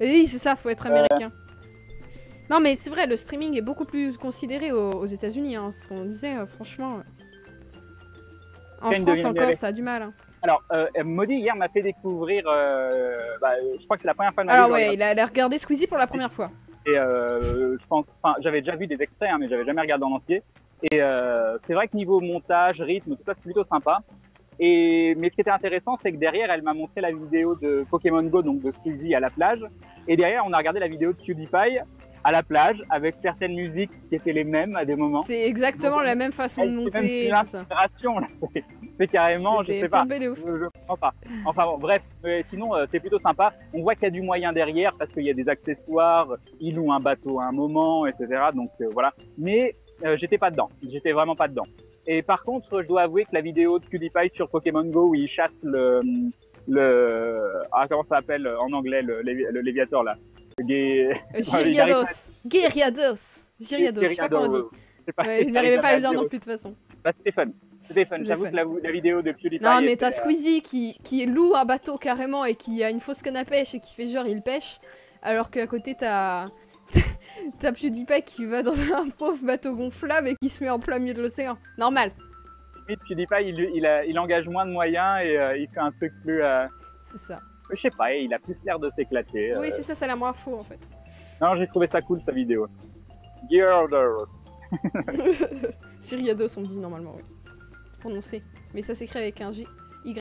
Oui, c'est ça, faut être américain. Non, mais c'est vrai, le streaming est beaucoup plus considéré aux États-Unis, hein, ce qu'on disait, franchement. En France encore, ça a du mal. Hein. Alors, Maudit hier m'a fait découvrir, je crois que c'est la première fois de ma vie. Alors ouais, il a regardé Squeezie pour la première fois. Et je pense, enfin, j'avais déjà vu des extraits, hein, mais j'avais jamais regardé en entier. Et c'est vrai que niveau montage, rythme, tout ça, c'est plutôt sympa. Mais ce qui était intéressant, c'est que derrière, elle m'a montré la vidéo de Pokémon Go, donc de Squeezie à la plage. Et derrière, on a regardé la vidéo de PewDiePie à la plage, avec certaines musiques qui étaient les mêmes à des moments. C'est exactement donc, la même façon de monter. C'est l'inspiration, là. C'est carrément, je sais pas. De ouf. Je comprends pas. Enfin bon, bref, sinon, c'est plutôt sympa. On voit qu'il y a du moyen derrière, parce qu'il y a des accessoires, il loue un bateau à un moment, etc. Donc voilà. Mais j'étais pas dedans. J'étais vraiment pas dedans. Et par contre, je dois avouer que la vidéo de PewDiePie sur Pokémon Go où il chasse comment ça s'appelle en anglais le Léviator là. Gyriados. Gyriados, je sais pas comment on dit. Ils n'arrivaient pas à le dire non plus de toute façon. Bah, c'était fun. C'était fun. J'avoue que la vidéo de PewDiePie. Non, mais t'as Squeezie qui loue un bateau carrément et qui a une fausse canne à pêche et qui fait genre il pêche. Alors qu'à côté t'as PewDiePie qui va dans un pauvre bateau gonflable et qui se met en plein milieu de l'océan. Normal. Et PewDiePie, il engage moins de moyens et il fait un truc plus. C'est ça. Je sais pas, il a plus l'air de s'éclater. Oui, c'est ça, ça a l'air moins faux en fait. Non, j'ai trouvé ça cool sa vidéo. Gyarados. Gyriados, on dit normalement, oui. Prononcé. Mais ça s'écrit avec un G, Y.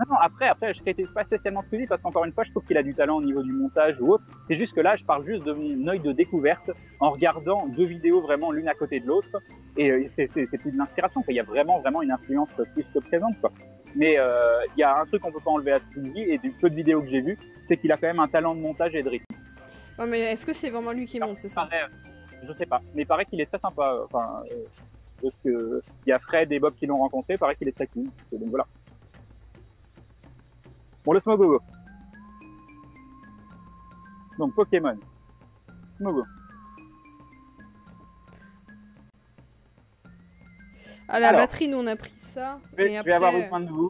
Non, après, je critique pas spécialement Squeezie parce qu'encore une fois, je trouve qu'il a du talent au niveau du montage ou autre. C'est juste que là, je parle juste de mon œil de découverte en regardant deux vidéos vraiment l'une à côté de l'autre. Et c'est plus de l'inspiration, il y a vraiment une influence plus que présente, quoi. Mais il y a un truc qu'on peut pas enlever à Squeezie et du peu de vidéos que j'ai vues, c'est qu'il a quand même un talent de montage et de rythme. Ouais, mais est-ce que c'est vraiment lui qui monte, c'est ça? Je sais pas, mais il paraît qu'il est très sympa. Enfin, parce que il y a Fred et Bob qui l'ont rencontré, il paraît qu'il est très cool. Donc voilà. Bon, le Smogogo. Donc Pokémon. Smogo. Ah, la batterie, nous on a pris ça. Je vais avoir besoin de vous.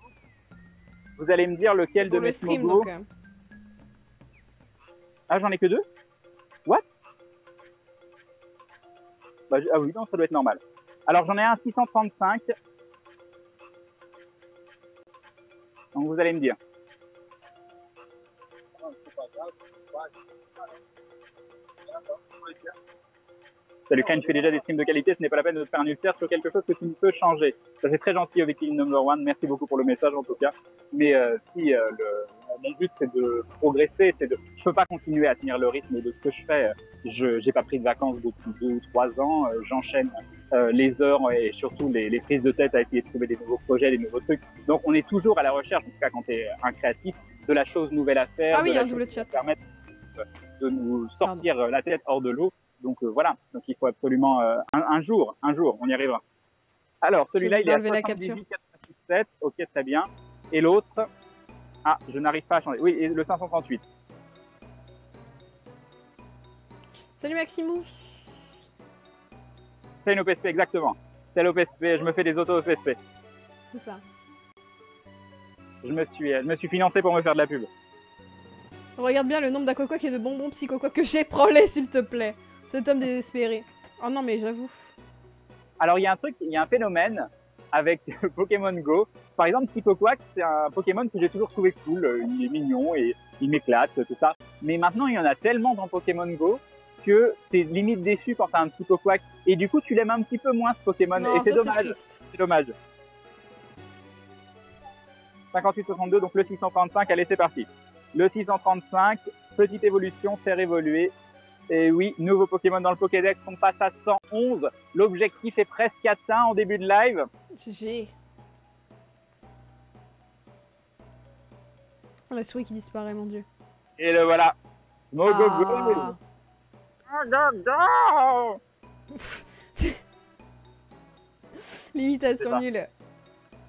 Vous allez me dire lequel de mes Smogo. Ah, j'en ai que deux? What? Bah, ah oui, non, ça doit être normal. Alors j'en ai un 635. Donc vous allez me dire. Salut Ken, je fais déjà des streams de qualité, ce n'est pas la peine de te faire un ulcère sur quelque chose que tu ne peux changer. Ça c'est très gentil avec King Number One, merci beaucoup pour le message en tout cas. Mais mon but c'est de progresser, je peux pas continuer à tenir le rythme de ce que je fais. J'ai pas pris de vacances depuis 2 ou 3 ans, j'enchaîne les heures et surtout les prises de tête à essayer de trouver des nouveaux projets, des nouveaux trucs. Donc on est toujours à la recherche, en tout cas quand tu es un créatif, de la chose nouvelle à faire, ah oui, de la chose chose qui permet de nous sortir la tête hors de l'eau. Donc voilà, donc il faut absolument un jour, on y arrivera. Alors celui-là il est à 78,87, ok très bien. Et l'autre, ah je n'arrive pas à changer, oui, et le 538. Salut Maximus. C'est une OPSP exactement, c'est l'OPSP, je me fais des auto-OPSP. C'est ça. Je me suis financé pour me faire de la pub. Regarde bien le nombre d'Aquaquack et de bonbons Psychoquack que j'ai, prends-les s'il te plaît. Cet homme désespéré. Oh non mais j'avoue. Alors il y a un truc, il y a un phénomène avec Pokémon Go. Par exemple, Psychoquack, c'est un Pokémon que j'ai toujours trouvé cool. Il est mignon et il m'éclate, tout ça. Mais maintenant, il y en a tellement dans Pokémon Go que t'es limite déçu quand t'as un Psychoquack. Et du coup, tu l'aimes un petit peu moins ce Pokémon. Non, et c'est dommage. C'est dommage. 58-62, donc le 635, allez c'est parti. Le 635, petite évolution, faire évoluer. Et oui, nouveau Pokémon dans le Pokédex, on passe à 111. L'objectif est presque atteint en début de live. GG. Oh, la souris qui disparaît, mon dieu. Et le voilà. Mogogo. L'imitation nulle.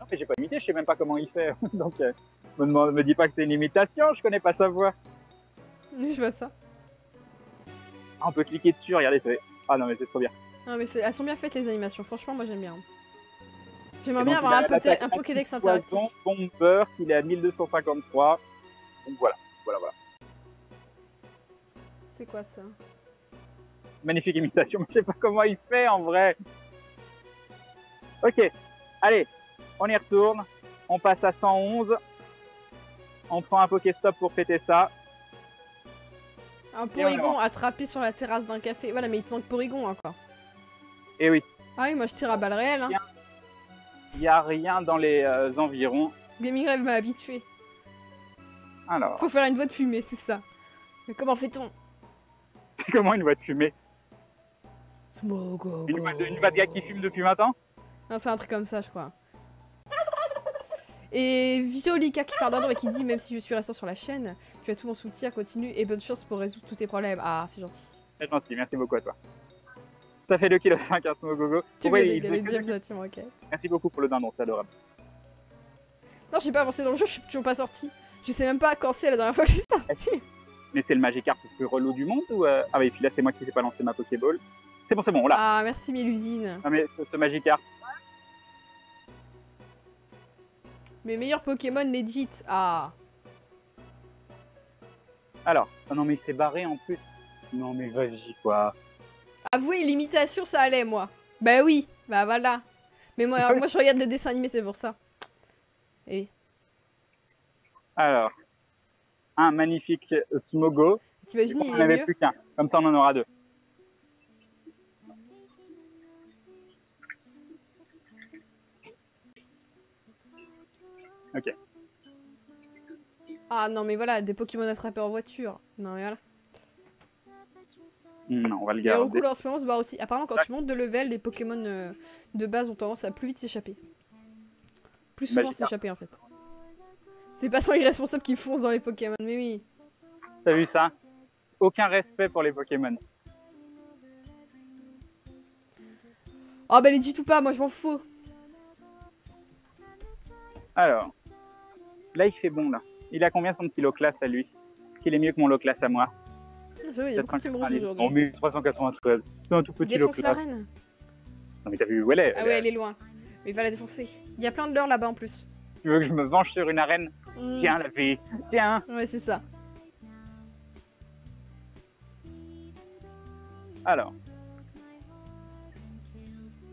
Non mais j'ai pas imité, je sais même pas comment il fait. Donc me dis pas que c'est une imitation, je connais pas sa voix. Je vois ça. Ah, on peut cliquer dessus, regardez, c'est... Ah non mais c'est trop bien. Non mais elles sont bien faites les animations, franchement moi j'aime bien. J'aimerais bien avoir un Pokédex interactif. Bomber, il est à 1253. Donc voilà. C'est quoi ça? Magnifique imitation, mais je sais pas comment il fait en vrai. Ok, allez, on y retourne. On passe à 111. On prend un Pokéstop pour fêter ça. Un Porygon attrapé sur la terrasse d'un café. Voilà, mais il te manque Porygon encore. Et oui. Ah oui, moi je tire à balles réelles. Hein. Il n'y a rien dans les environs. Gaming Live m'a habitué. Alors. Faut faire une voix de fumée, c'est ça. Mais comment fait-on? C'est comment une voix de fumée? Smogo. Une voix de gars qui fume depuis 20 ans? Non, c'est un truc comme ça, je crois. Et Violika qui fait un dindon et qui dit même si je suis restant sur la chaîne, tu as tout mon soutien, continue et bonne chance pour résoudre tous tes problèmes. Ah, c'est gentil. C'est gentil, merci beaucoup à toi. Ça fait 2,5 kg un Smogogo. Tu veux dégaler James à Team Rocket. Merci beaucoup pour le dindon, c'est adorable. Non, j'ai pas avancé dans le jeu, je suis toujours pas sorti. Je sais même pas quand c'est la dernière fois que je suis sorti. Mais c'est le Magikarp le plus relou du monde ou Ah oui, et puis là c'est moi qui sais pas lancer ma Pokéball. C'est bon, on l'a. Ah, merci Mélusine. Non mais ce Magikarp. Mes meilleurs Pokémon legit. Ah. Alors, oh non mais il s'est barré en plus. Non mais vas-y quoi. Avouez, l'imitation ça allait moi. Bah oui, bah voilà. Mais moi je regarde le dessin animé, c'est pour ça. Et... Alors, un magnifique Smogo. T'imagines, il on est n'avait mieux. plus qu'un, comme ça on en aura deux. Ok. Ah non mais voilà, des Pokémon attrapés en voiture. Non mais voilà. Non, on va le Et garder. Roku en ce moment se barre aussi. Apparemment quand tu montes de level, les Pokémon de base ont tendance à plus vite s'échapper. Plus souvent s'échapper en fait. C'est pas sans irresponsable qui fonce dans les Pokémon, mais oui. T'as vu ça? Aucun respect pour les Pokémon. Oh bah les dit ou pas, moi je m'en fous. Alors, là il fait bon là. Il a combien son petit Loclass à lui? Qu'il est mieux que mon Loclass à moi? J'avoue, il y a beaucoup de team rouge aujourd'hui. En 1393. C'est un tout petit Défonce Loclass. la reine. Non mais t'as vu où elle est? Ah ouais, elle est loin. Mais va la défoncer. Il y a plein de leurres là-bas en plus. Tu veux que je me venge sur une arène? Tiens la fille, tiens. Ouais, c'est ça. Alors.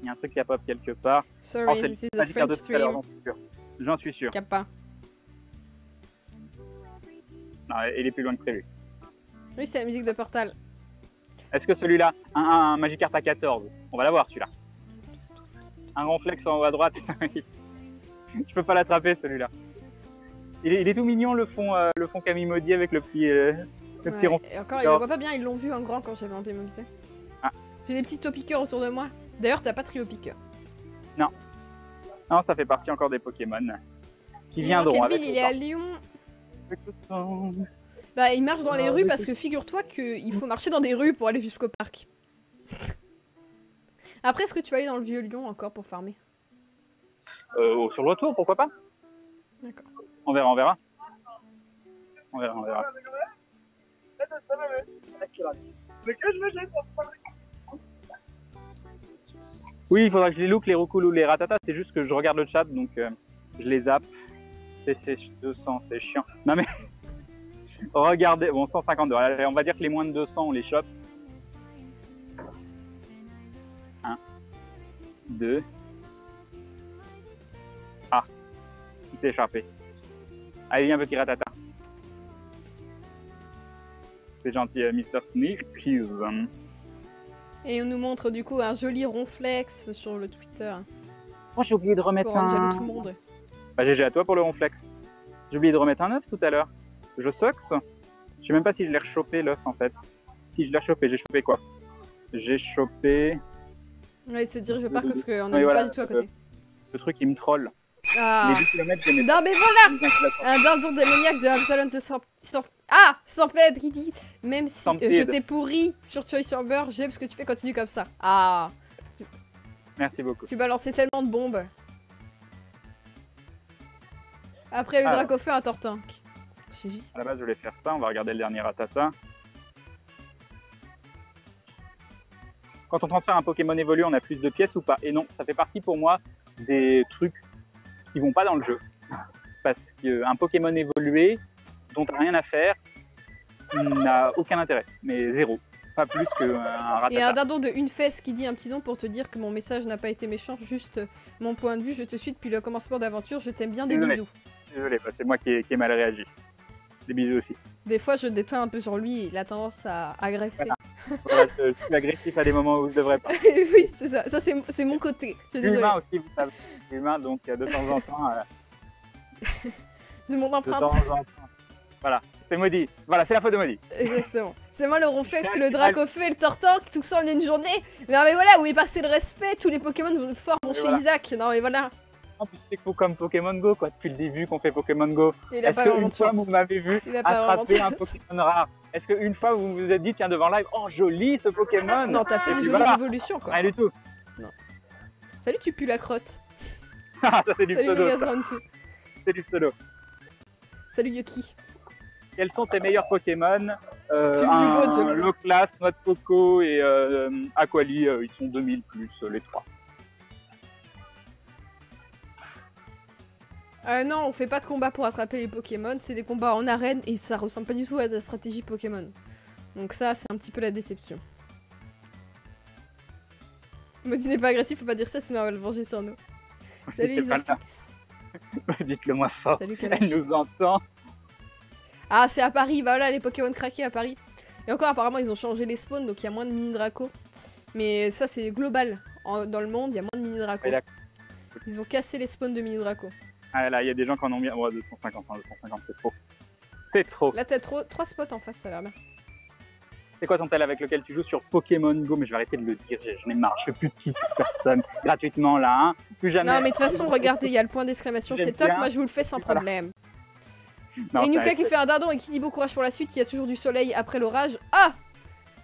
Il y a un truc qui a pop quelque part. Sorry, this is a French stream. J'en suis sûr. Kappa. Non, il est plus loin que prévu. Oui, c'est la musique de Portal. Est-ce que celui-là, un Magikarp à 14, on va l'avoir celui-là. Un Ronflex en haut à droite. Je peux pas l'attraper celui-là. Il est tout mignon le fond Camimodi avec le petit rond. Et encore, ils le voient pas bien, ils l'ont vu en grand quand j'avais implémenté. Ah. J'ai des petits Topiqueurs autour de moi. D'ailleurs, t'as pas Trio Piqueur. Non. Non, ça fait partie encore des Pokémon qui viendront. Quelle ville il est à Lyon? Bah, il marche dans les rues parce que figure-toi qu'il faut marcher dans des rues pour aller jusqu'au parc. Après, est-ce que tu vas aller dans le vieux Lyon encore pour farmer? Sur le retour, pourquoi pas? D'accord. On verra, on verra. On verra, on verra. Oui, il faudra que je les look, les Roukoulou, les Ratata. C'est juste que je regarde le chat, donc je les zappe. C'est 200, c'est chiant. Non mais, regardez, bon, 152. Allez, on va dire que les moins de 200, on les chope. 1, 2. Ah, il s'est échappé. Allez, viens, petit Ratata. C'est gentil, Mr. Sneakies. Et on nous montre du coup un joli ronflex sur le Twitter. Oh, j'ai oublié de remettre pour rendre jaloux un... tout le monde. Bah, GG à toi pour le ronflex. J'ai oublié de remettre un œuf tout à l'heure. Je sucks. Je sais même pas si je l'ai rechopé l'œuf en fait. Si je l'ai rechopé, j'ai chopé quoi? J'ai chopé... Ouais, il se dirige au parc parce qu'on n'est oui, voilà, pas du tout à côté. Le truc il me troll. Ah. Les 10 km, j'ai Non mais voilà, un dindon démoniaque de Absalon Stampede qui dit même si je t'ai pourri sur Choice sur beurre, j'aime ce que tu fais, continue comme ça. Ah. Merci beaucoup. Tu balançais tellement de bombes. Après le Dracofeu, un Tortank. À la base je voulais faire ça, on va regarder le dernier Ratata. Quand on transfère un Pokémon évolué, on a plus de pièces ou pas? Et non, ça fait partie pour moi des trucs qui vont pas dans le jeu. Parce qu'un Pokémon évolué, dont t'as rien à faire, n'a aucun intérêt, mais zéro. Pas plus qu'un ratata. Et un dindon de une fesse qui dit un petit don pour te dire que mon message n'a pas été méchant, juste mon point de vue, je te suis depuis le commencement d'aventure, je t'aime bien, des bisous. Désolé, c'est moi qui ai mal réagi. Des bisous aussi. Des fois, je déteins un peu sur lui, il a tendance à agresser. Voilà, je suis agressif à des moments où je devrais pas. Oui, c'est ça. Ça, c'est mon côté. Je suis désolée. Humain aussi, vous savez. Humain, donc de temps en temps. C'est mon empreinte. De temps en temps. Voilà, c'est maudit. Voilà, c'est la faute de maudit. Exactement. C'est moi le ronflex, le Dracofeu, le Tortank, tout ça en une journée. Non mais voilà, où est passé le respect? Tous les Pokémon forts vont chez voilà. Isaac. Non mais voilà. En plus, c'est comme Pokémon Go, quoi. Depuis le début qu'on fait Pokémon Go. Il a Est-ce pas vraiment qu'une de fois chance. vous m'avez vu Il a pas vraiment de attraper un chance. Pokémon rare? Est-ce qu'une fois vous vous êtes dit, tiens, devant live, oh joli ce Pokémon? Non, t'as fait Et des puis jolies voilà. évolutions quoi. Rien du tout. Salut, tu pues la crotte. Ça, c'est du Salut pseudo. Ça. Megasrantu. C'est du pseudo. Salut Yuki. Quels sont tes meilleurs Pokémon? Tu le dis pas, Loclas, Noix de Coco et Aquali, ils sont 2000 plus, les trois. Non, on fait pas de combat pour attraper les Pokémon, c'est des combats en arène et ça ressemble pas du tout à la stratégie Pokémon. Donc ça, c'est un petit peu la déception. Maudit n'est pas agressif, faut pas dire ça sinon on va le venger sur nous. Salut C'est pas là. Isofix. Dites-le moi fort. Salut Elle Kalash. nous entend. Ah, c'est à Paris, bah voilà les Pokémon craqués à Paris. Et encore, apparemment, ils ont changé les spawns, donc il y a moins de mini Draco. Mais ça, c'est global. Dans le monde, il y a moins de mini Draco. Ouais, Ils ont cassé les spawns de mini Draco. Ah là, il y a des gens qui en ont bien. Ouais, 250, hein, 250, c'est trop. C'est trop. Là, t'as 3 spots en face, ça a l'air bien. C'est quoi ton tel avec lequel tu joues sur Pokémon Go? Mais je vais arrêter de le dire, j'en ai marre. Je fais plus de qui personne gratuitement là. Hein. Plus jamais. Non, mais de toute façon, regardez, il y a le point d'exclamation, J'aime c'est top. bien. Moi, je vous le fais sans Voilà. problème. Non, Et Nuka t'arrêtes. qui fait un dindon et qui dit bon courage pour la suite, il y a toujours du soleil après l'orage. Ah!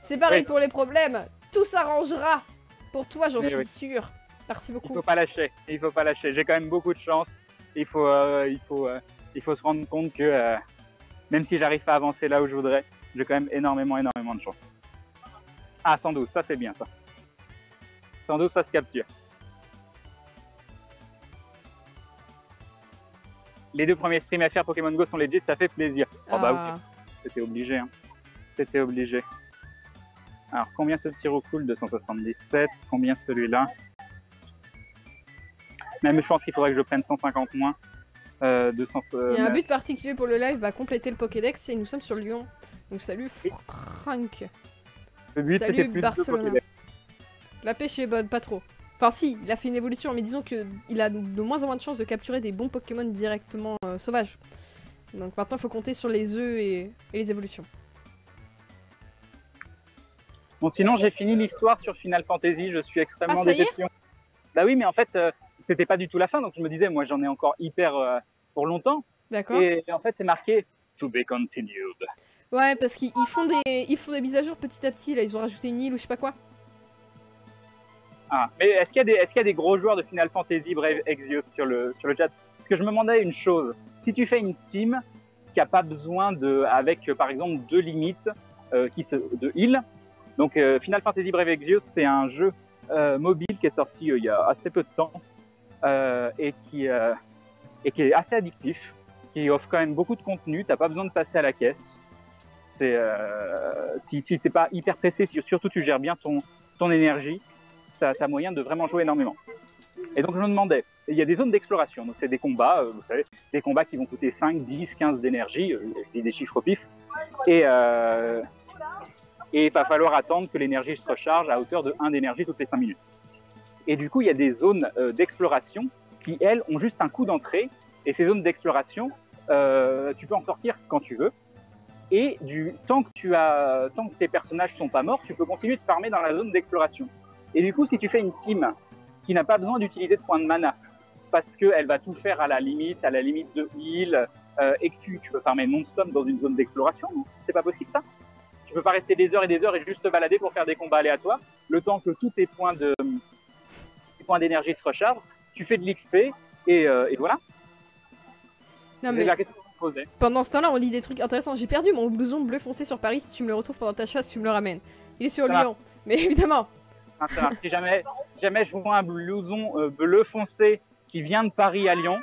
C'est pareil Oui. pour les problèmes. Tout s'arrangera. Pour toi, j'en Oui, suis oui. sûre. Merci Il beaucoup. faut pas lâcher. Il faut pas lâcher. J'ai quand même beaucoup de chance. Il faut se rendre compte que même si j'arrive pas à avancer là où je voudrais, j'ai quand même énormément de chance. Ah, 112, ça c'est bien ça. 112, ça se capture. Les 2 premiers streams à faire Pokémon Go sont legit, ça fait plaisir. Oh bah Ah. oui, c'était obligé. Hein. C'était obligé. Alors, combien ce tir au cool? 277. Combien celui-là? Même je pense qu'il faudrait que je prenne 150 moins. 200, Il y a un but particulier pour le live, va compléter le Pokédex et nous sommes sur Lyon. Donc salut Franck. le but Salut, c'était plus Barcelone. de Pokédex. La pêche est bonne, pas trop. Enfin si, il a fait une évolution, mais disons qu'il a de moins en moins de chances de capturer des bons Pokémon directement sauvages. Donc maintenant, il faut compter sur les œufs et les évolutions. Bon, sinon j'ai fini l'histoire sur Final Fantasy, je suis extrêmement Ah, ça y est déception. Bah oui, mais en fait, c'était pas du tout la fin, donc je me disais, moi j'en ai encore hyper pour longtemps. D'accord. Et en fait, c'est marqué To be continued. Ouais, parce qu'ils font des mises à jour petit à petit, là, ils ont rajouté une île ou je sais pas quoi. Ah, mais est-ce qu'il y a des gros joueurs de Final Fantasy Brave Exvius sur le chat? Parce que je me demandais une chose. Si tu fais une team qui a pas besoin avec par exemple 2 limites de heal, donc Final Fantasy Brave Exvius, c'est un jeu mobile qui est sorti il y a assez peu de temps et qui est assez addictif, qui offre quand même beaucoup de contenu. T'as pas besoin de passer à la caisse. Si t'es pas hyper pressé, si surtout tu gères bien ton énergie, t'as moyen de vraiment jouer énormément. Et donc je me demandais, il y a des zones d'exploration, donc c'est des combats, vous savez, des combats qui vont coûter 5, 10, 15 d'énergie, des chiffres au pif, et il va falloir attendre que l'énergie se recharge à hauteur de 1 d'énergie toutes les 5 minutes. Et du coup, il y a des zones d'exploration qui, elles, ont juste un coût d'entrée, et ces zones d'exploration, tu peux en sortir quand tu veux, et tant que tes personnages sont pas morts, tu peux continuer de farmer dans la zone d'exploration. Et du coup, si tu fais une team qui n'a pas besoin d'utiliser de points de mana, parce qu'elle va tout faire à la limite de heal, et que tu peux farmer non-stop dans une zone d'exploration, c'est pas possible ça. Tu peux pas rester des heures et juste te balader pour faire des combats aléatoires, le temps que tous tes points d'énergie se rechargent, tu fais de l'XP, et voilà. Non, C'est mais la question que je me posais. pendant ce temps-là, on lit des trucs intéressants. J'ai perdu mon blouson bleu foncé sur Paris. Si tu me le retrouves pendant ta chasse, tu me le ramènes. Il est sur Ça Lyon. Mais évidemment. Hein, ça marche. Si jamais je vois un blouson bleu foncé qui vient de Paris à Lyon,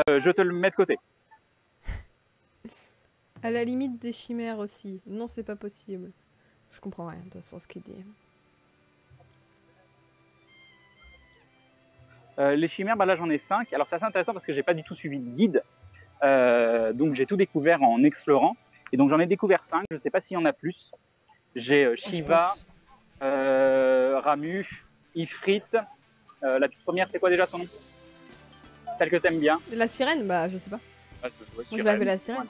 je te le mets de côté. À la limite des chimères aussi. Non, c'est pas possible. Je comprends rien de toute façon ce qu'il dit. Les chimères, bah là j'en ai 5. Alors c'est assez intéressant parce que j'ai pas du tout suivi de guide. Donc j'ai tout découvert en explorant. Et donc j'en ai découvert 5. Je sais pas s'il y en a plus. J'ai Shiva, Ramu, Ifrit. La toute première, c'est quoi déjà son nom? Celle que t'aimes bien. La sirène, bah je sais pas. Ah, Moi je l'avais la sirène.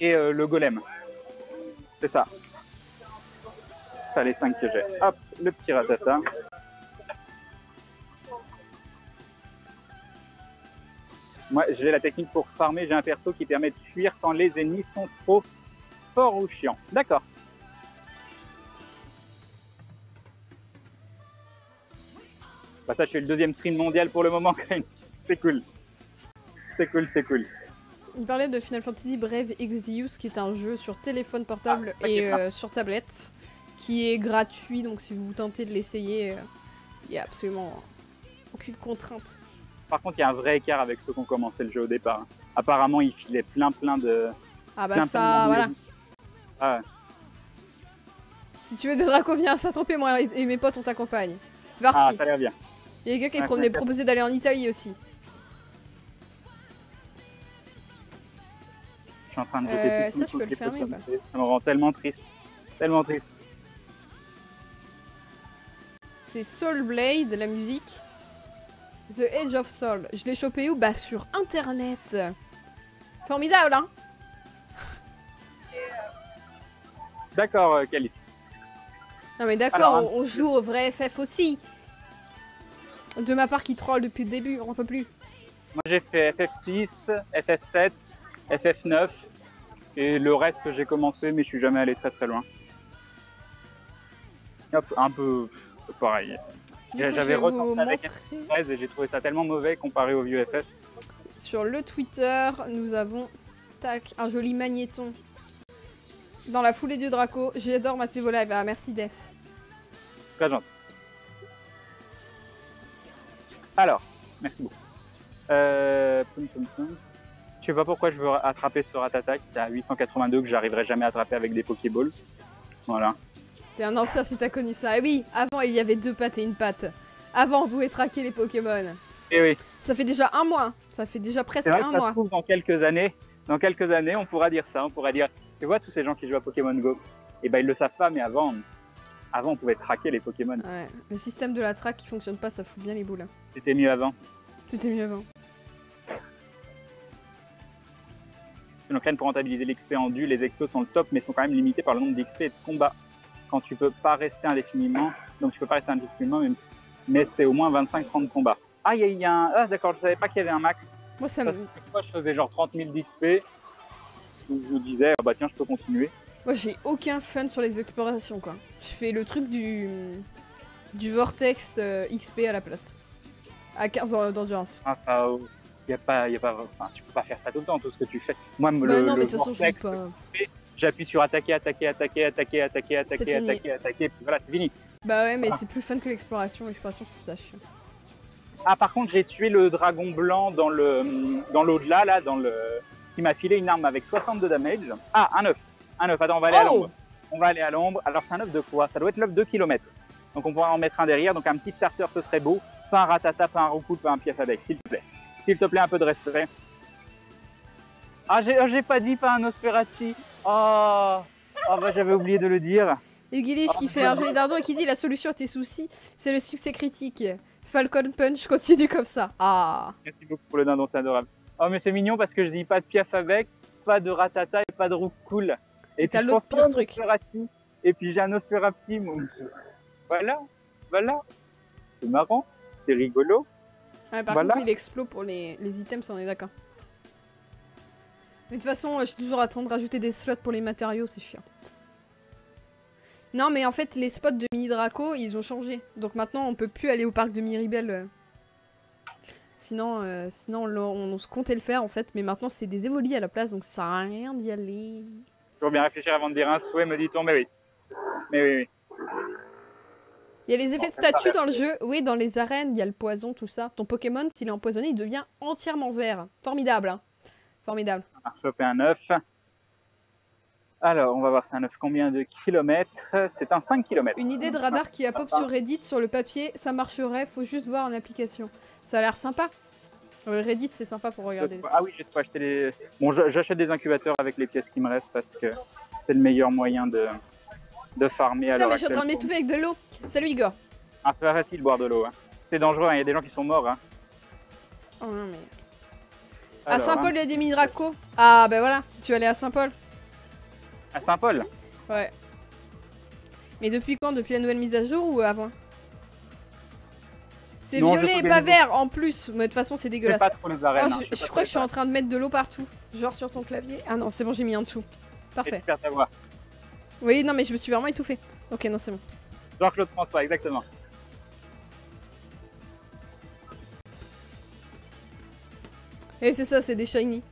Et le golem. C'est ça. Ça, les 5 que j'ai. Hop, le petit ratata. Moi, j'ai la technique pour farmer. J'ai un perso qui permet de fuir quand les ennemis sont trop forts ou chiants. D'accord. Bah ça, je fais le 2e stream mondial pour le moment. C'est cool. C'est cool, c'est cool. Il parlait de Final Fantasy Brave Exvius, qui est un jeu sur téléphone portable et sur tablette, qui est gratuit, donc si vous tentez de l'essayer, il n'y a absolument aucune contrainte. Par contre, il y a un vrai écart avec ceux qui ont commencé le jeu au départ. Apparemment, il filait plein de... Ah bah ça, voilà. Ah ouais. Si tu veux de Draco, viens à Saint-Tropez, moi et mes potes, on t'accompagne. C'est parti. Ah, ça a l'air bien. Il y a quelqu'un qui m'a proposé d'aller en Italie aussi. Je suis en train de jeter ça, je peux le fermer ou pas? Ça me rend tellement triste. Tellement triste. C'est Soul Blade, la musique. The Edge of Soul. Je l'ai chopé où? Bah sur internet. Formidable, hein? D'accord, Khalid. Non mais d'accord, on joue au vrai FF aussi. De ma part qui troll depuis le début, on peut plus. Moi j'ai fait FF6, FF7, FF9 et le reste j'ai commencé mais je suis jamais allé très loin. Hop, un peu pareil. J'avais retourné avec FF13 et j'ai trouvé ça tellement mauvais comparé au vieux FF. Sur le Twitter, nous avons tac, un joli magnéton. Dans la foulée du Draco, j'adore mater vos lives. Ah merci Death. Très gentil. Alors, merci beaucoup. Je sais pas pourquoi je veux attraper ce ratata qui est à 882 que j'arriverai jamais à attraper avec des Pokéballs. Voilà. T'es un ancien si t'as connu ça. Et oui, avant il y avait 2 pattes et une patte. Avant on pouvait traquer les Pokémon. Et oui. Ça fait déjà un mois. Ça fait déjà presque un mois. Se trouve, dans quelques années, on pourra dire ça. On pourra dire, tu vois, tous ces gens qui jouent à Pokémon Go, et ben ils le savent pas, mais avant on pouvait traquer les Pokémon. Ouais, le système de la traque qui fonctionne pas, ça fout bien les boules. C'était mieux avant. C'était mieux avant. Donc pour rentabiliser l'XP en dû, les expos sont le top, mais sont quand même limités par le nombre d'XP et de combats. Quand tu peux pas rester indéfiniment, mais c'est au moins 25-30 combats. Ah, il y a un... Ah d'accord, je savais pas qu'il y avait un max. Moi ça me... Moi je faisais genre 30 000 d'XP, donc je me disais, bah tiens, je peux continuer. Moi j'ai aucun fun sur les explorations quoi. Je fais le truc du Vortex XP à la place. À 15 ans d'endurance. Ah, ça... Y a pas, enfin, tu peux pas faire ça tout le temps, tout ce que tu fais. Moi, non, mais de toute façon, je joue pas. J'appuie sur attaquer, puis voilà, c'est fini. Bah ouais, mais voilà. C'est plus fun que l'exploration. L'exploration, je trouve ça chiant. Ah, par contre, j'ai tué le dragon blanc dans l'au-delà, là, qui m'a filé une arme avec 62 damage. Ah, un œuf. Attends, on va aller à l'ombre. On va aller à l'ombre. Alors, c'est un œuf de quoi? Ça doit être l'œuf de kilomètres. Donc, on pourra en mettre un derrière. Donc, un petit starter, ce serait beau. Pas un ratata, pas un roucoule, pas un piafadec, s'il te plaît. S'il te plaît, un peu de respect. Ah, j'ai pas dit pas un Nosferati. Oh, bah j'avais oublié de le dire. Et Guilish qui fait un joli dardon et qui dit la solution à tes soucis, c'est le succès critique. Falcon Punch, continue comme ça. Ah. Merci beaucoup pour le dindon, c'est adorable. Oh, mais c'est mignon parce que je dis pas de piaf avec, pas de ratata et pas de roucoule. Et t'as l'autre pire truc. Et puis j'ai un Nosferati. Voilà. C'est marrant, c'est rigolo. Ouais, par contre, il explose pour les items, ça on est d'accord. Mais de toute façon, je suis toujours à attendre de rajouter des slots pour les matériaux, c'est chiant. Non, mais en fait, les spots de Mini Draco, ils ont changé. Donc maintenant, on peut plus aller au parc de Miribel. Sinon, on se comptait le faire en fait. Mais maintenant, c'est des évolis à la place, donc ça sert à rien d'y aller. Toujours bien réfléchir avant de dire un souhait, me dit-on, mais oui. Oui. Il y a les effets de statut dans le jeu. Oui, dans les arènes, il y a le poison, tout ça. Ton Pokémon, s'il est empoisonné, il devient entièrement vert. Formidable, hein. Formidable. On va choper un œuf. Alors, on va voir, c'est un œuf combien de kilomètres? C'est un 5 km. Une idée de radar qui a pop sur Reddit sur le papier, ça marcherait, faut juste voir en application. Ça a l'air sympa. Reddit, c'est sympa pour regarder. Ah oui, j'ai de quoi acheter les... Bon, j'achète des incubateurs avec les pièces qui me restent parce que c'est le meilleur moyen de farmer à Putain, l'heure mais je suis en train de actuelle. m'étouffer avec de l'eau. Salut Igor. Ah, c'est pas facile de boire de l'eau. Hein. C'est dangereux, hein. Il y a des gens qui sont morts. Hein. Oh non, mais... Alors, à Saint-Paul, hein. il y a des Midraco. Ah, bah voilà, tu vas aller à Saint-Paul. À Saint-Paul? Ouais. Mais depuis quand? Depuis la nouvelle mise à jour ou avant? C'est Non, violet je et peux pas gagner. vert en plus. Mais de toute façon, c'est Je fais dégueulasse. pas trop les arènes. Oh, hein. je crois que je suis en train de mettre de l'eau partout. Genre sur ton clavier. Ah non, c'est bon, j'ai mis en dessous. Parfait. Super ta voix. Oui, non, mais je me suis vraiment étouffée. Ok, non, c'est bon. Jean-Claude François, exactement. Et c'est ça, c'est des shiny.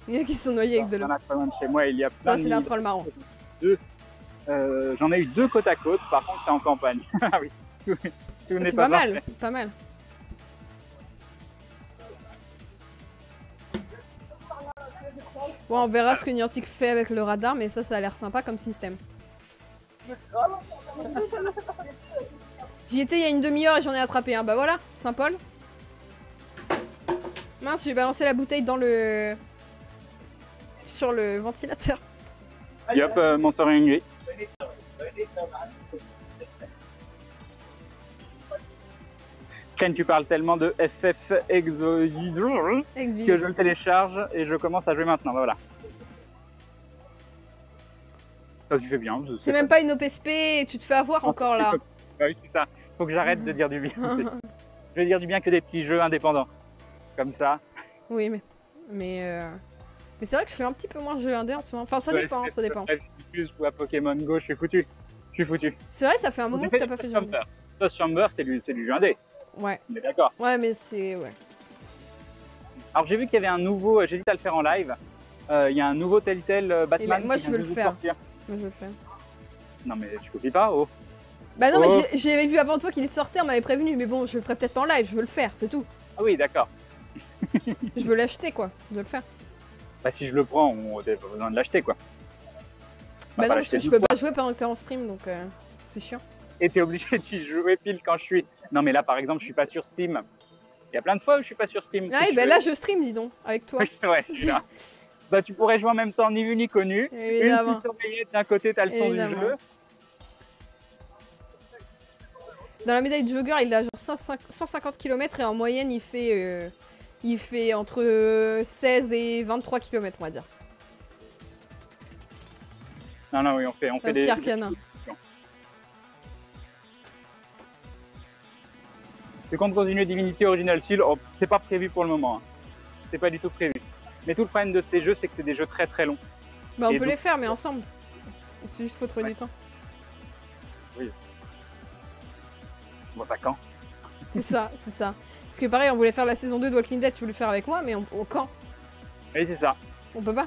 Il y en a qui se sont noyés avec de l'eau. Il y en a pas loin de chez moi, il y a plein Ça, de c'est d'un nids. troll marron. J'en ai eu 2 côte à côte, par contre c'est en campagne. Ah oui, tout n'est C'est pas parfait. mal, pas mal. Bon, on verra ce que Niantic fait avec le radar, mais ça a l'air sympa comme système. J'y étais il y a une demi-heure et j'en ai attrapé un. Bah voilà, Saint-Paul. Mince, j'ai balancé la bouteille dans le... sur le ventilateur. Et hop, m'en sort une nuit. Ken, tu parles tellement de FF Exo que je le télécharge et je commence à jouer maintenant. Voilà. Ça, tu fais bien. C'est même pas une OPSP, tu te fais avoir encore là. Bah oui, c'est ça. Faut que j'arrête de dire du bien. Je vais dire du bien que des petits jeux indépendants. Comme ça. Oui, mais c'est vrai que je fais un petit peu moins de jeux indés en ce moment. Enfin, ça dépend, ça dépend. Je joue à Pokémon Go, je suis foutu. Je suis foutu. C'est vrai, ça fait un moment que t'as pas fait de jeux indés. Toast Chamber, c'est du jeu indé. Ouais. On est d'accord. Ouais, mais c'est... ouais. Alors j'ai vu qu'il y avait un nouveau, j'hésite à le faire en live. Il y a un nouveau Telltale Batman. Moi, qui je vient veux de le faire. sortir. Moi, je veux le faire. Non mais tu copies pas, oh. Bah non, Oh. mais j'avais vu avant toi qu'il sortait, on m'avait prévenu. Mais bon, je le ferai peut-être pas en live, je veux le faire, c'est tout. Ah oui, d'accord. Je veux l'acheter, quoi. Je veux le faire. Bah si je le prends, on n'a pas besoin de l'acheter quoi. On Bah va non, pas parce que l'acheter je deux peux fois. pas jouer pendant que t'es en stream, donc c'est chiant. Et t'es obligé d'y jouer pile quand je suis. Non mais là par exemple, je suis pas sur Steam. Il y a plein de fois où je suis pas sur Steam. Ah, Si et je bah veux- là, je stream, dis donc, avec toi. Oui, c'est vrai, c'est ça. Bah tu pourrais jouer en même temps, ni vu ni connu. Évidemment. Une petite oreillette d'un côté, t'as le son du Évidemment. jeu. Dans la médaille de jogger, il a genre 150 km et en moyenne, il fait entre 16 et 23 km, on va dire. Non, non, oui, on fait Un des... petit arcanin. Tu comptes continuer Divinity Original Sin? Oh, c'est pas prévu pour le moment. Hein. C'est pas du tout prévu. Mais tout le problème de ces jeux, c'est que c'est des jeux très très longs. Bah on Et peut donc- les faire, mais ensemble. C'est juste faut trouver Ouais. du temps. Bon, ça quand? C'est ça, c'est ça. Parce que pareil, on voulait faire la saison 2 de Walking Dead, tu voulais le faire avec moi, mais quand? Oui, c'est ça. On peut pas.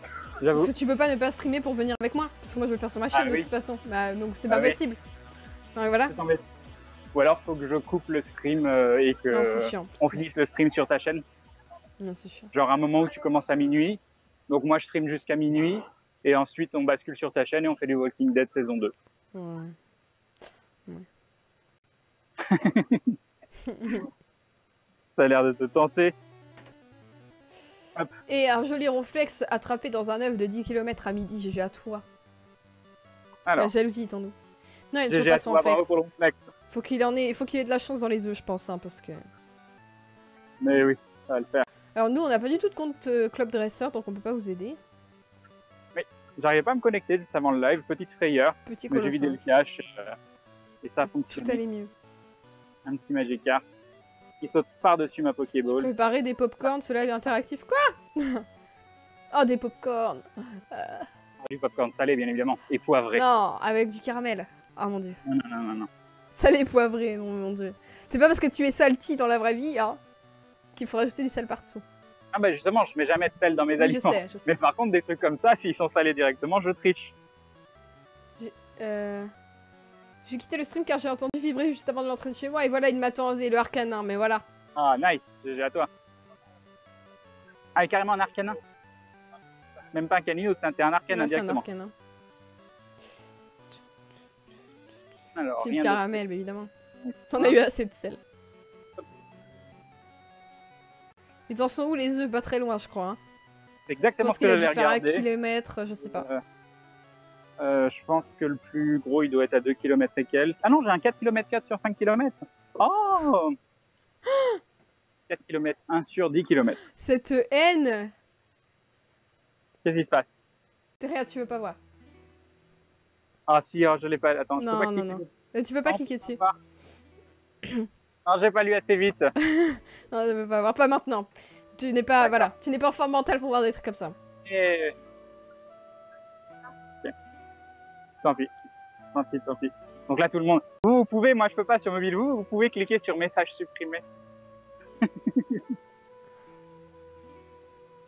Parce J'avoue. que tu peux pas ne pas streamer pour venir avec moi. Parce que moi je veux le faire sur ma chaîne de oui. toute façon. Bah, donc c'est Ah pas oui. possible. Donc voilà. C'est tombé. Ou alors, faut que je coupe le stream et que Non, c'est chiant. on finisse le stream sur ta chaîne. Non, c'est chiant. Genre un moment où tu commences à minuit. Donc moi, je stream jusqu'à minuit. Et ensuite, on bascule sur ta chaîne et on fait du Walking Dead saison 2. Ouais. Ça a l'air de te tenter. Et un joli réflexe attrapé dans un œuf de 10 km à midi, GG à toi. Alors, La jalousie, ton nous. Non, il est toujours GG pas à son toi, bravo flex. pour le flex. Faut qu'il ait de la chance dans les œufs, je pense, hein, parce que... Mais oui, ça va le faire. Alors nous, on n'a pas du tout de compte Club Dresser, donc on peut pas vous aider. J'arrivais pas à me connecter juste avant le live, petite frayeur. Petit Mais j'ai vidé le colossal. cache et ça a Tout fonctionné. allait mieux. Un petit Magikarp qui saute par-dessus ma Pokéball. Préparer des popcorn, cela est interactif. Quoi? Oh, des popcorn. Du popcorn salé, bien évidemment. Et poivré. Non, avec du caramel. Ah mon dieu. Non, non, non, non. Salé poivré, non mon dieu. C'est pas parce que tu es salty dans la vraie vie, hein, qu'il faut rajouter du sel partout. Ah bah justement, je mets jamais de sel dans mes Oui, je aliments. sais, je sais. Mais par contre, des trucs comme ça, s'ils sont salés directement, je triche. J'ai quitté le stream car j'ai entendu vibrer juste avant de l'entrée de chez moi et voilà, il m'attend le arcanin, mais voilà. Ah, nice, GG à toi. Ah, et carrément un arcanin. Même pas un canino, c'était un arcane Ouais, c'est un indirectement. arcane. Hein. Alors, C'est le rien caramel, mais évidemment. d'autre. T'en as eu assez de sel. Ils en sont où les œufs? Pas très loin, je crois. Hein. C'est Je exactement pense ce que qu'il a dû j'avais faire un regardé. kilomètre, je sais pas. Je pense que le plus gros, il doit être à 2 km et quelques. Ah non, j'ai un 4 km 4 sur 5 km. Oh 4 km 1 sur 10 km. Cette haine! Qu'est-ce qui se passe? Rien, tu veux pas voir. Ah si, oh, je l'ai pas. Attends, je peux Non, pas non, cliquer. non. Tu peux pas Non, cliquer dessus. pas. Non, j'ai pas lu assez vite. Non, tu peux pas voir. Pas maintenant. Tu n'es pas, voilà. Tu n'es pas en forme mentale pour voir des trucs comme ça. Et... Ok. Tant pis. Tant pis, tant pis. Donc là, tout le monde... Vous pouvez, moi je peux pas sur mobile, vous pouvez cliquer sur message supprimé.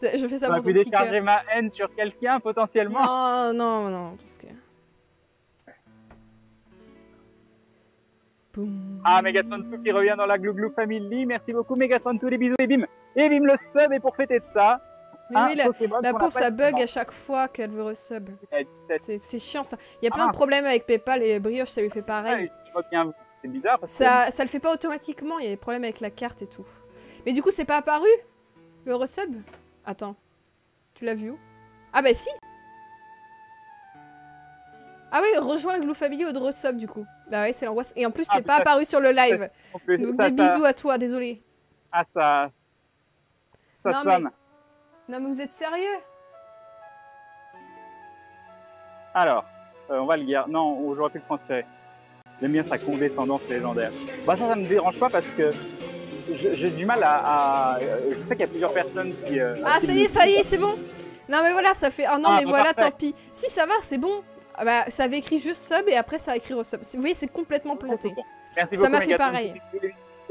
Je fais ça Ça pour pu ton petit cœur. décharger ma haine sur quelqu'un, potentiellement. Non, non, non, parce que... Boum. Ah, Megatron2 qui revient dans la Glou Glou Family. Merci beaucoup, Megatron2, des bisous et bim. Et bim le sub, et pour fêter de ça... Mais oui, Pokémon la qu'on pauvre, n'a ça pas bug à chaque fois qu'elle veut resub. dit. 17. C'est chiant, ça. Il y a plein de problèmes avec Paypal et Brioche, ça lui fait pareil. Ouais, je vois bien, c'est bizarre parce que... Ça le fait pas automatiquement, il y a des problèmes avec la carte et tout. Mais du coup, c'est pas apparu le resub? Attends. Tu l'as vu où? Ah bah si! Ah oui, rejoins le Glou Family ou de resub du coup. Bah ouais, c'est l'angoisse. Et en plus, Ah, c'est pas ça- apparu sur le live. On peut- Donc ça- des bisous à toi, désolé. Ah, ça Non, sonne. Non mais vous êtes sérieux? Alors, on va le garder. Non, j'aurais pu le transférer. J'aime bien sa condescendance légendaire. Bah ça me dérange pas parce que j'ai du mal je sais qu'il y a plusieurs personnes qui... Ah qui ça y est, c'est bon. Non mais voilà, ça fait... Ah non Ah, mais bah, voilà, parfait. tant pis. Si, ça va, c'est bon. Ah bah, ça avait écrit juste sub et après ça a écrit resub. Vous voyez, c'est complètement planté. Merci Ça beaucoup, m'a fait Megatron. pareil.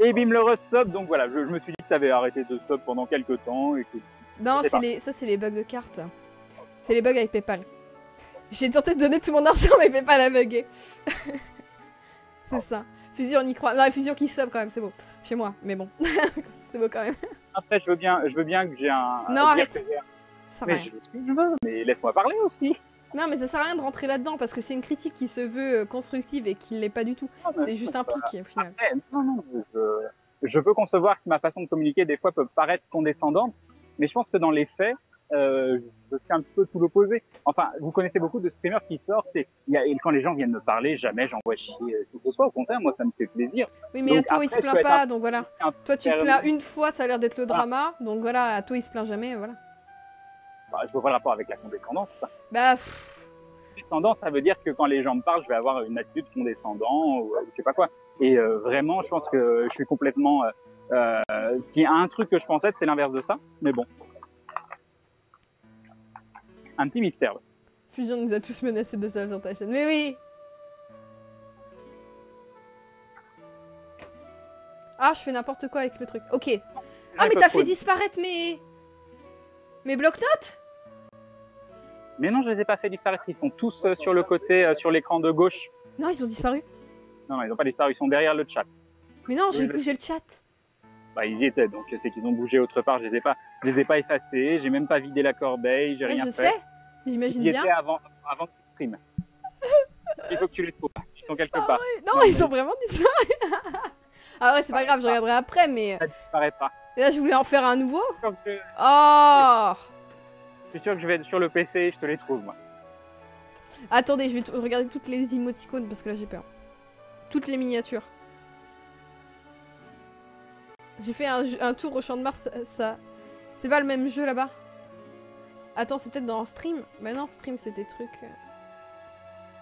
Et bim le resub, donc voilà, je me suis dit que tu avais arrêté de sub pendant quelques temps et que... Non, Je sais pas. ça c'est les bugs de cartes. C'est les bugs avec Paypal. J'ai tenté de donner tout mon argent mais Paypal a bugué. C'est ça. Fusion, on y croit. Non, Fusion qui sub quand même, c'est beau. Chez moi, mais bon. C'est beau quand même. Après, je veux bien que j'ai un... Non, arrête. Ça Mais va. je fais ce que je veux, mais laisse-moi parler aussi. Non, mais ça sert à rien de rentrer là-dedans parce que c'est une critique qui se veut constructive et qui l'est pas du tout. C'est juste un pic au final. Après, non, je peux concevoir que ma façon de communiquer des fois peut paraître condescendante, mais je pense que dans les faits, je fais un peu tout l'opposé. Enfin, vous connaissez beaucoup de streamers qui sortent et quand les gens viennent me parler, jamais j'envoie chier tout ce soit. Au contraire, moi, ça me fait plaisir. Oui, mais Donc, Atto il se après, je plaint peux être pas, donc voilà. Toi, tu te plains une fois, ça a l'air d'être le drama. Donc voilà, Atto il se plaint jamais, voilà. Bah, je vois pas le rapport avec la condescendance. Bah, Condescendance, ça veut dire que quand les gens me parlent, je vais avoir une attitude condescendant ou je sais pas quoi. Et vraiment, je pense que je suis complètement... S'il y a un truc que je pense être, c'est l'inverse de ça. Mais bon. Un petit mystère. Fusion nous a tous menacés de ça sur ta chaîne. Mais oui! Ah, je fais n'importe quoi avec le truc. Ok. Ah, mais t'as fait disparaître mes bloc-notes? Mais non, je les ai pas fait disparaître. Ils sont tous sur le côté, sur l'écran de gauche. Non, ils ont disparu. Non, ils n'ont pas disparu. Ils sont derrière le chat. Mais non, j'ai Oui, bougé le chat. Bah, ils y étaient. Donc, c'est qu'ils ont bougé autre part. Je les ai pas effacés. J'ai même pas vidé la corbeille. J'ai Ouais, rien je fait. sais. J'imagine Ils y bien. étaient avant que tu stream. Il faut que tu les trouves. Ils sont quelque part. Non, ils ont vraiment disparu. Ah ouais, c'est pas grave, je regarderai après, mais... Ça disparaît pas. Et là, je voulais en faire un nouveau. Je Oh! suis sûr que je vais être sur le PC. Je te les trouve, moi. Attendez, je vais regarder toutes les émoticônes parce que là, j'ai peur. Toutes les miniatures. J'ai fait un tour au Champ de Mars, ça... C'est pas le même jeu là-bas? Attends, c'est peut-être dans Stream? Mais non, Stream, c'est des trucs...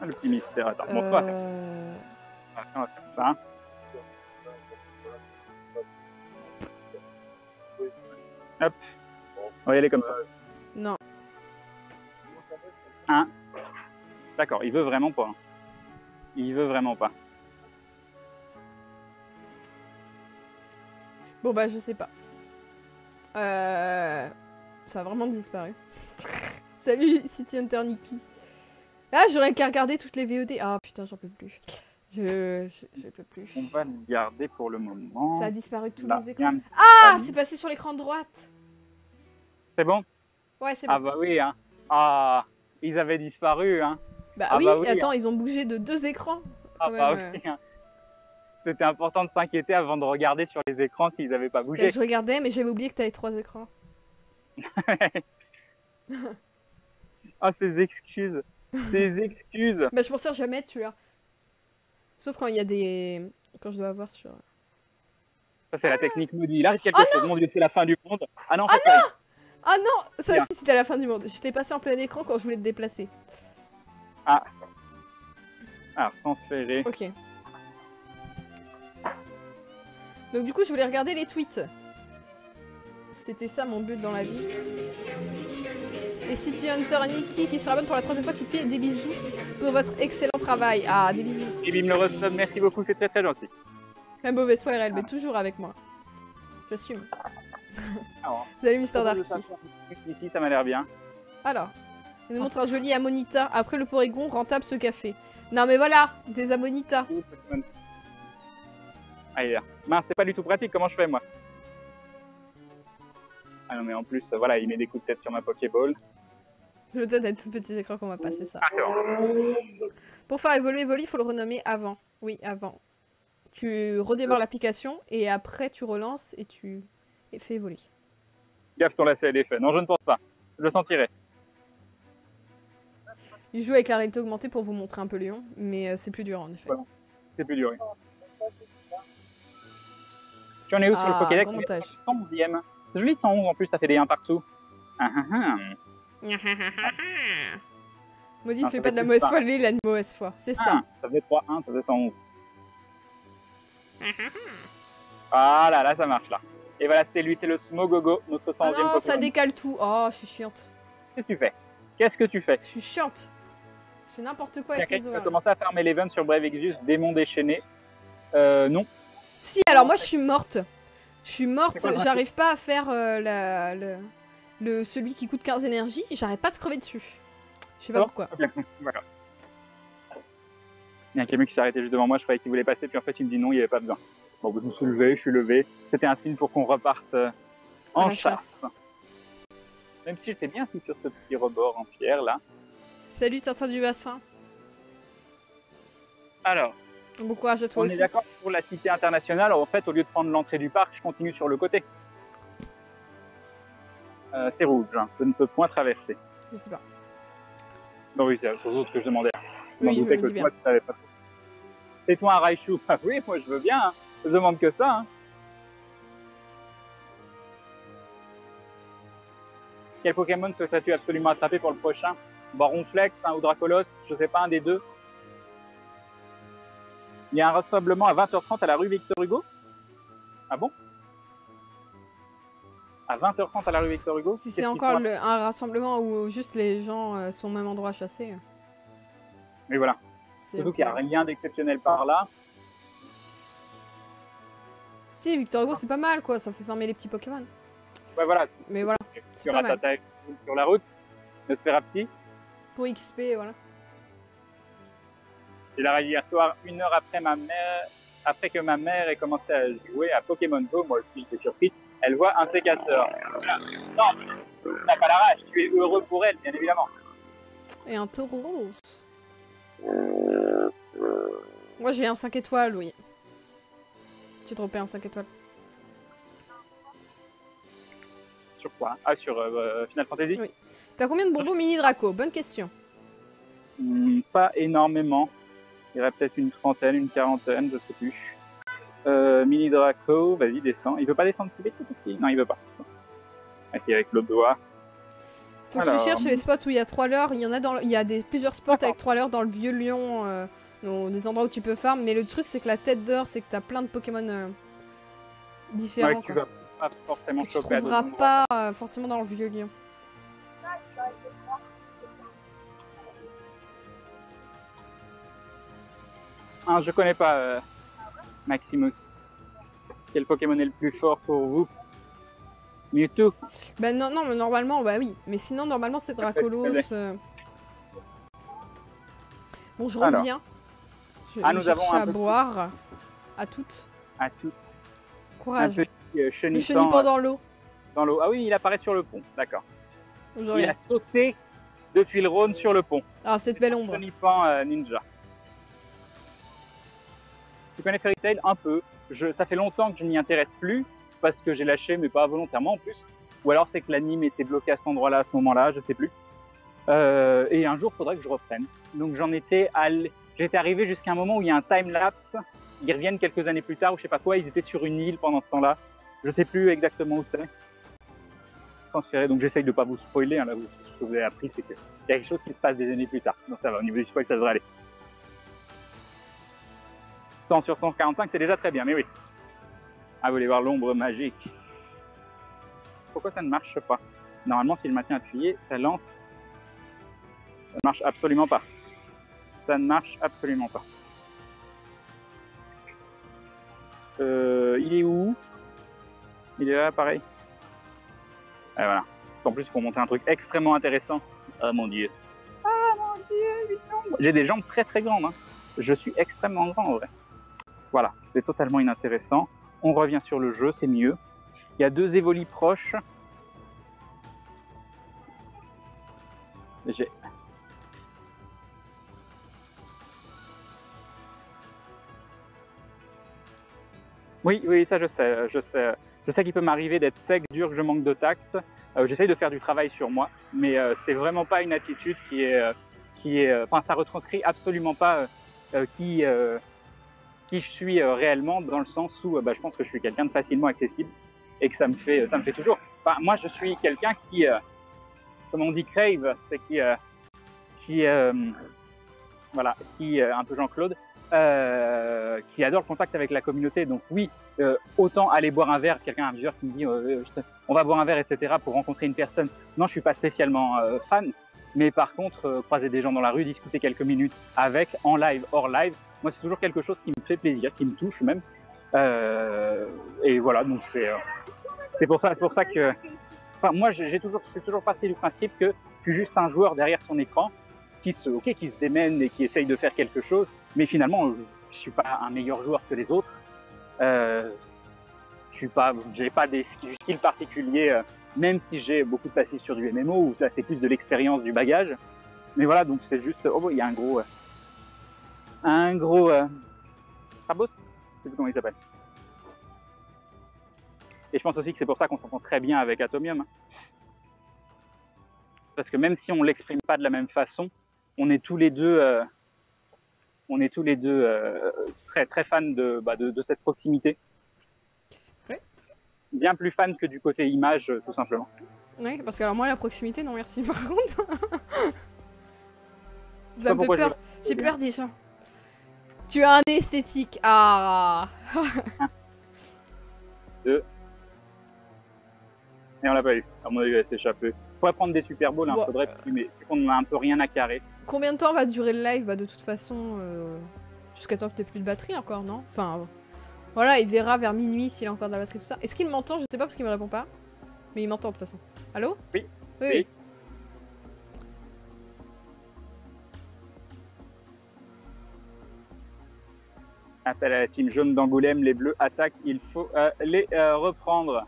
Ah, le petit mystère. Attends, montre-moi. On va faire ça. Hop. On va y aller comme ça. Non. D'accord, il veut vraiment pas. Il veut vraiment pas. Bon bah, je sais pas. Ça a vraiment disparu. Salut, City Hunter Nikki. Ah, j'aurais qu'à regarder toutes les VOD. Ah putain, j'en peux plus. Je peux plus. On va le garder pour le moment. Ça a disparu de tous Là, les il y a écrans. un petit Ah, panier. c'est passé sur l'écran de droite. C'est bon? Ouais, c'est bon. Ah bah oui, hein. Ah, ils avaient disparu, hein. Bah Ah oui, bah oui, attends, ils ont bougé de 2 écrans. Ah Quand bah même, oui, hein. C'était important de s'inquiéter avant de regarder sur les écrans s'ils avaient pas Bah, bougé. je regardais, mais j'avais oublié que t'avais 3 écrans. Ah, ces excuses. Ces excuses. Bah je pensais jamais celui-là. Sauf quand il y a des... Quand je dois avoir sur... Ça, c'est la technique maudite. Il arrive Oh quelque chose. Mon Dieu, c'est la fin du monde. Ah non, en fait, Ah non, ça Bien. aussi c'était à la fin du monde. J'étais passé en plein écran quand je voulais te déplacer. Ah, transférer. Ok. Donc du coup, je voulais regarder les tweets. C'était ça mon but dans la vie. Et City Hunter Nikki qui se rabonne pour la 3e fois qui fait des bisous pour votre excellent travail. Ah, des bisous. Et bim, le resub, merci beaucoup, c'est très très gentil. La mauvaise foi RL, mais toujours avec moi. J'assume. Alors, Salut Mister Darky. ici, ça m'a l'air bien. Alors, il nous montre un joli Amonita. Après le Porygon, rentable ce café. Non mais voilà, des Amonitas. Allez, là. Mince, c'est pas du tout pratique, comment je fais moi? Ah non, mais en plus, voilà, il met des coups de tête sur ma Pokéball. Je dois être tout petit écran qu'on va passer ça. Ah, c'est bon. Pour faire évoluer Voli, il faut le renommer avant. Oui, avant. Tu redémarres l'application et après tu relances et tu fais évoluer. Gaffe, ton lacet, elle est fait. Non, je ne pense pas. Je le sentirai. Il joue avec la réalité augmentée pour vous montrer un peu Léon, mais c'est plus dur en effet. Voilà. C'est plus dur. Tu en es où sur le Pokédex? grand montage. 111e. C'est joli, 111 en plus, ça fait des 1 partout. Maudit, Ah, fais ça pas de la fait mauvaise plus foi, lui, il a une mauvaise foi. C'est ça. Ça faisait 3-1, ça faisait 111. Ah là, là, ça marche là. Et voilà, c'était lui, c'est le Smogogo, notre 111e Ah non, Pokémon. ça décale tout. Oh, je suis chiante. Qu'est-ce que tu fais? Qu'est-ce que tu fais? Je suis chiante. Je fais n'importe quoi Il y a avec les quelqu'un qui a horaires. commencé à farmer l'event sur Brave Exvius, démon déchaîné. Non. Si, alors moi je suis morte. Je suis morte, C'est quoi le principe? j'arrive pas à faire celui qui coûte 15 énergies, j'arrête pas de crever dessus. Je sais pas Oh, pourquoi. Voilà. Il y a quelqu'un qui s'est arrêté juste devant moi, je croyais qu'il voulait passer, puis en fait il me dit non, il n'y avait pas besoin. Bon, je me suis levé, je suis levé. C'était un signe pour qu'on reparte en À la chasse. Même si j'étais bien assis sur ce petit rebord en pierre là. Salut Tintin du bassin. Alors, Bon courage à toi on aussi. est d'accord pour la cité internationale. En fait, au lieu de prendre l'entrée du parc, je continue sur le côté. C'est rouge, hein. Je ne peux point traverser. Je sais pas. Non, oui, c'est surtout ce que je demandais. Je m'en Oui, je doutais me que dis bien. toi, tu savais pas. C'est toi un Raichu? Ah oui, moi je veux bien. Hein. Je demande que ça. Hein. Quel Pokémon souhaiterais-tu absolument attraper pour le prochain? Baronflex ou Dracolos? Je sais pas, un des deux. Il y a un rassemblement à 20h30 à la rue Victor Hugo? Ah bon? À 20h30 à la rue Victor Hugo? Si c'est encore un rassemblement où juste les gens sont au même endroit chassés. Mais voilà. Surtout qu'il n'y a rien d'exceptionnel par là. Si, Victor Hugo c'est pas mal quoi, ça fait farmer les petits Pokémon. Ouais, voilà. Mais voilà, Tu c'est pas mal. rattaques sur la route. Nosferapti. Pour XP, voilà. Et là, hier soir, 1 heure après que ma mère ait commencé à jouer à Pokémon Go, moi aussi j'étais surpris, elle voit un sécateur. Non, tu n'as pas la rage, tu es heureux pour elle, bien évidemment. Et un taureau. Moi j'ai un 5 étoiles, oui. J'ai droppé un 5 étoiles. Sur quoi? Ah, sur Final Fantasy? Oui. T'as combien de bonbons mini Draco? Bonne question. Pas énormément. Il y aurait peut-être une trentaine, une quarantaine, je sais plus. Mini Draco, vas-y, descends. Il veut pas descendre plus vite, petit? Non, il veut pas. Essaye avec l'autre doigt. Faut que tu cherches les spots où il y a 3 leurres. Il y en a il y a plusieurs spots avec 3 leurres dans le vieux Lyon, des endroits où tu peux farm. Mais le truc c'est que la tête d'or, c'est que t'as plein de Pokémon différents. Ouais, tu quoi. vas pas forcément Que tu choper à trouveras deux pas forcément dans le vieux Lyon. Ah, je connais pas Maximus. Quel Pokémon est le plus fort pour vous? Mewtwo. Bah non, non, mais normalement, bah oui. Mais sinon, normalement, c'est Dracolos. Bon, je Alors. reviens. Je Ah, vais nous avons chercher un à peu boire. À toutes. À tout. Un Courage. petit Le chenipan chenipan dans l'eau. dans l'eau. Ah oui, il apparaît sur le pont, d'accord. Je Il reviens. a sauté depuis le Rhône sur le pont. Ah, cette belle ombre. Chenipan Ninja. Tu connais Fairy Tail? Un peu. Ça fait longtemps que je m'y intéresse plus parce que j'ai lâché, mais pas volontairement en plus. Ou alors c'est que l'anime était bloqué à cet endroit-là, à ce moment-là, je sais plus. Et un jour, il faudrait que je reprenne. Donc j'étais arrivé jusqu'à un moment où il y a un time-lapse. Ils reviennent quelques années plus tard ou je sais pas quoi. Ils étaient sur une île pendant ce temps-là. Je sais plus exactement où c'est. Transféré. Donc j'essaye de pas vous spoiler. Hein, là, ce que vous avez appris, c'est qu'il y a quelque chose qui se passe des années plus tard. Donc ça va, au niveau du spoil, ça devrait aller. 100 sur 145, c'est déjà très bien, mais oui. Ah, vous voulez voir l'ombre magique. Pourquoi ça ne marche pas? Normalement, si je maintiens appuyé, ça lance. Ça ne marche absolument pas. Ça ne marche absolument pas. Il est où? Il est là, pareil. Et voilà. En plus, pour montrer un truc extrêmement intéressant. Oh mon dieu. Ah mon dieu, j'ai des jambes très très grandes. Hein. Je suis extrêmement grand en vrai. Voilà, c'est totalement inintéressant. On revient sur le jeu, c'est mieux. Il y a 2 évolis proches. Oui, ça je sais. Je sais qu'il peut m'arriver d'être sec, dur, que je manque de tact. J'essaye de faire du travail sur moi, mais c'est vraiment pas une attitude qui est, enfin, ça retranscrit absolument pas qui je suis réellement, dans le sens où je pense que je suis quelqu'un de facilement accessible et que ça me fait toujours. Enfin, moi, je suis quelqu'un qui, comme on dit, crave, c'est voilà, qui un peu Jean-Claude, qui adore le contact avec la communauté. Donc oui, autant aller boire un verre, quelqu'un, un vieweur qui me dit on va boire un verre, etc. pour rencontrer une personne. Non, je suis pas spécialement fan, mais par contre, croiser des gens dans la rue, discuter quelques minutes avec, en live, hors live, moi c'est toujours quelque chose qui me fait plaisir, qui me touche même. Et voilà, donc c'est pour ça que, enfin, moi je suis toujours passé du principe que je suis juste un joueur derrière son écran qui se démène et qui essaye de faire quelque chose, mais finalement je suis pas un meilleur joueur que les autres. J'ai pas des skills particuliers, même si j'ai beaucoup de passifs sur du MMO où ça c'est plus de l'expérience, du bagage. Mais voilà, donc c'est juste, il y a un gros Krabos, je sais plus comment il s'appelle. Et je pense aussi que c'est pour ça qu'on s'entend très bien avec Atomium. Parce que même si on l'exprime pas de la même façon, on est tous les deux très très fans de cette proximité. Oui. Bien plus fans que du côté image, tout simplement. Oui, parce que alors moi la proximité, non merci par contre. Ça me fait peur. J'ai peur des gens. Tu as un esthétique. Ah. 2. Et on l'a pas eu. À mon avis, elle s'est échappée. Je pourrais prendre des Super Bowls, bon, faudrait fumer. C'est qu'on a un peu rien à carrer. Combien de temps va durer le live? De toute façon, jusqu'à temps que t'aies plus de batterie encore, non? Enfin, voilà, il verra vers minuit s'il a encore de la batterie, tout ça. Est-ce qu'il m'entend? Je sais pas parce qu'il me répond pas. Mais il m'entend de toute façon. Allô? Oui. Oui. Appel à la team jaune d'Angoulême, les bleus attaquent, il faut les reprendre.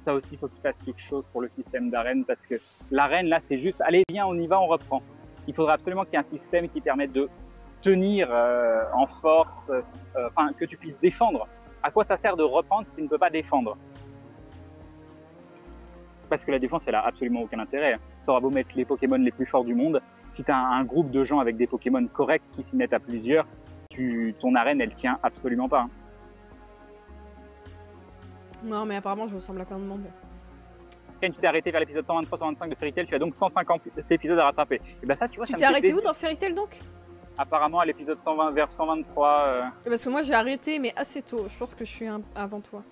Ça aussi, il faut qu'ils fassent quelque chose pour le système d'arène parce que l'arène, là, c'est juste, allez, viens, on y va, on reprend. Il faudra absolument qu'il y ait un système qui permette de tenir en force, enfin, que tu puisses défendre. À quoi ça sert de reprendre si tu ne peux pas défendre? Parce que la défense, elle a absolument aucun intérêt. Tu auras beau mettre les Pokémon les plus forts du monde, si tu as un groupe de gens avec des Pokémon corrects qui s'y mettent à plusieurs, ton arène, elle tient absolument pas. Hein. Non, mais apparemment, je ressemble à plein de monde. Quand tu t'es arrêté vers l'épisode 123-125 de Fairy Tail, tu as donc 150 épisodes à rattraper. Et ben ça, tu vois, tu t'es arrêté où dans Fairy Tail donc? Apparemment à l'épisode 120, vers 123. Parce que moi, j'ai arrêté, mais assez tôt. Je pense que je suis avant toi.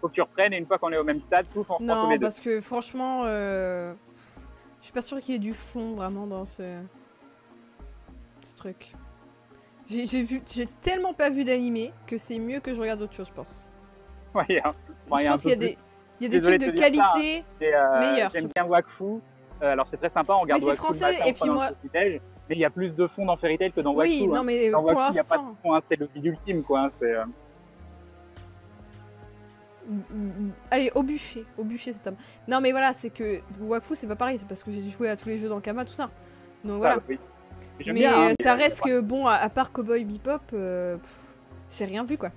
Faut que tu reprennes et une fois qu'on est au même stade, tout, on reprend tous les deux. Non, parce que franchement, je suis pas sûre qu'il y ait du fond vraiment dans ce truc. J'ai tellement pas vu d'animé que c'est mieux que je regarde autre chose, je pense. Ouais, je pense qu'il y a des trucs de qualité meilleurs. J'aime bien Wakfu. Alors c'est très sympa, on regarde Wakfu. Mais c'est français et puis moi. Mais il y a plus de fond dans Fairy Tail que dans Wakfu. Oui, non mais dans pour Wakfu, il n'y a pas de fond, hein, c'est le vide ultime, quoi. Allez, au bûcher cet homme. Non mais voilà, c'est que Wakfu c'est pas pareil, c'est parce que j'ai joué à tous les jeux d'Ankama, tout ça. Donc voilà. Oui. Mais ça reste que bon, à part Cowboy Bebop, j'ai rien vu quoi.